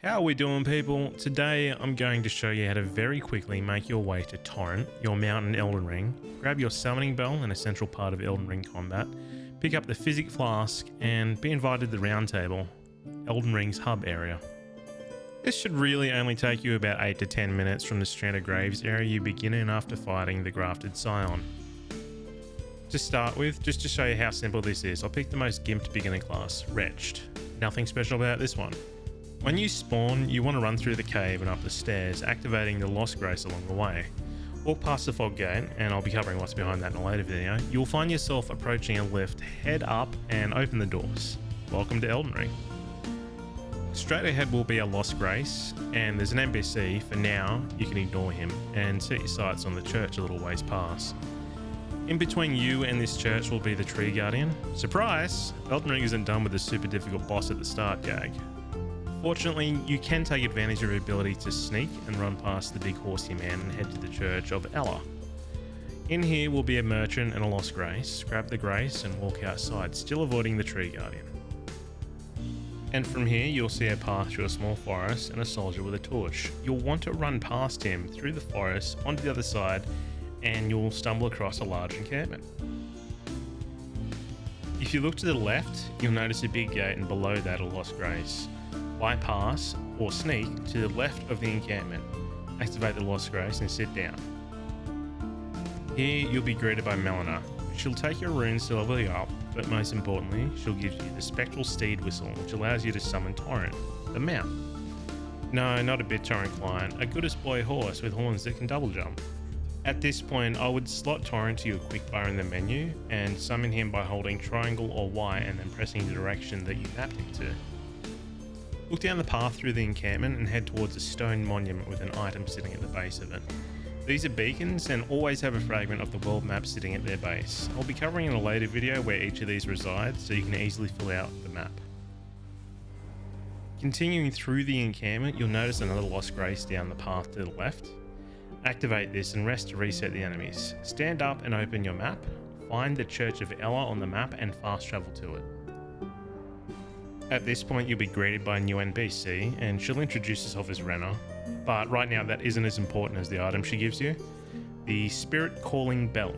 How are we doing, people? Today I'm going to show you how to very quickly make your way to Torrent, your mountain Elden Ring, grab your summoning bell, an essential part of Elden Ring combat, pick up the Physick Flask, and be invited to the Roundtable, Elden Ring's hub area. This should really only take you about 8 to 10 minutes from the Stranded Graves area you begin in after fighting the Grafted Scion. To start with, just to show you how simple this is, I'll pick the most gimped beginner class, Wretched. Nothing special about this one. When you spawn, you want to run through the cave and up the stairs, activating the Lost Grace along the way. Walk past the fog gate, and I'll be covering what's behind that in a later video. You'll find yourself approaching a lift, head up and open the doors. Welcome to Elden Ring. Straight ahead will be a Lost Grace, and there's an NPC. For now, you can ignore him and set your sights on the church a little ways past. In between you and this church will be the Tree Guardian. Surprise! Elden Ring isn't done with the super difficult boss at the start gag. Fortunately, you can take advantage of your ability to sneak and run past the big horsey man and head to the church of Elleh. In here will be a merchant and a Lost Grace. Grab the Grace and walk outside, still avoiding the Tree Guardian. And from here you'll see a path through a small forest and a soldier with a torch. You'll want to run past him through the forest onto the other side, and you'll stumble across a large encampment. If you look to the left, you'll notice a big gate, and below that a Lost Grace. Bypass or sneak to the left of the encampment, activate the Lost Grace and sit down. Here you'll be greeted by Marika. She'll take your runes to level you up, but most importantly, she'll give you the Spectral Steed whistle, which allows you to summon Torrent, the mount. No, not a BitTorrent client, a good as boy horse with horns that can double jump. At this point, I would slot Torrent to your quick bar in the menu and summon him by holding triangle or Y and then pressing the direction that you mapped him to. Look down the path through the encampment and head towards a stone monument with an item sitting at the base of it. These are beacons and always have a fragment of the world map sitting at their base. I'll be covering in a later video where each of these resides, so you can easily fill out the map. Continuing through the encampment, you'll notice another Lost Grace down the path to the left. Activate this and rest to reset the enemies. Stand up and open your map. Find the Church of Elleh on the map and fast travel to it. At this point you'll be greeted by a new NPC, and she'll introduce herself as Renna, but right now that isn't as important as the item she gives you. The Spirit Calling Bell.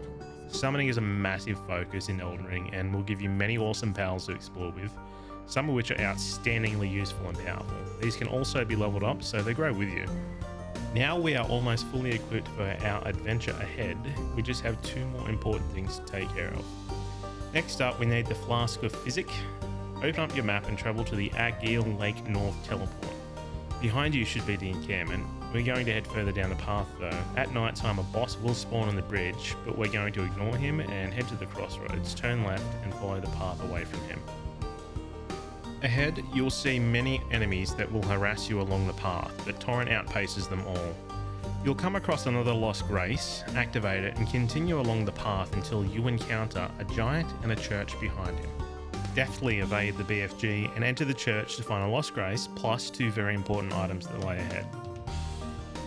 Summoning is a massive focus in Elden Ring and will give you many awesome pals to explore with, some of which are outstandingly useful and powerful. These can also be leveled up so they grow with you. Now we are almost fully equipped for our adventure ahead. We just have two more important things to take care of. Next up, we need the Flask of Wondorous. Open up your map and travel to the Caelid Lake North Teleport. Behind you should be the encampment. We're going to head further down the path though. At night time a boss will spawn on the bridge, but we're going to ignore him and head to the crossroads, turn left and follow the path away from him. Ahead you'll see many enemies that will harass you along the path, but Torrent outpaces them all. You'll come across another Lost Grace, activate it and continue along the path until you encounter a giant and a church behind him. Deftly evade the BFG and enter the church to find a Lost Grace plus two very important items that lay ahead.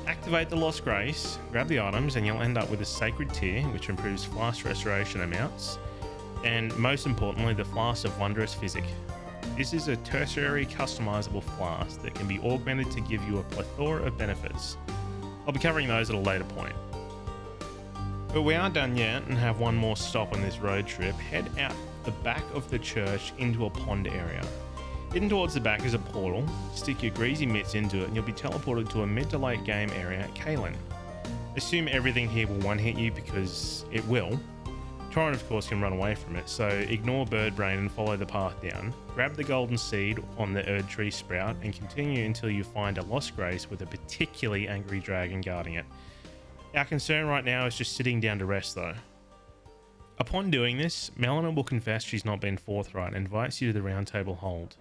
Activate the Lost Grace, grab the items and you'll end up with a Sacred Tear, which improves flask restoration amounts, and most importantly the Flask of Wondorous Physick. This is a tertiary customizable flask that can be augmented to give you a plethora of benefits. I'll be covering those at a later point. But we aren't done yet and have one more stop on this road trip. Head out the back of the church into a pond area. Hidden towards the back is a portal. Stick your greasy mitts into it and you'll be teleported to a mid to late game area at Caelid. Assume everything here will one hit you because it will. Torrent of course can run away from it, so ignore bird brain and follow the path down. Grab the golden seed on the Erd tree sprout and continue until you find a Lost Grace with a particularly angry dragon guarding it. Our concern right now is just sitting down to rest though. Upon doing this, Marika will confess she's not been forthright and invites you to the Roundtable Hold,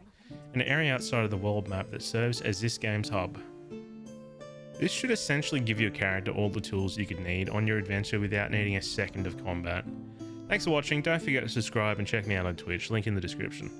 an area outside of the world map that serves as this game's hub. This should essentially give your character all the tools you could need on your adventure without needing a second of combat. Thanks for watching, don't forget to subscribe and check me out on Twitch, link in the description.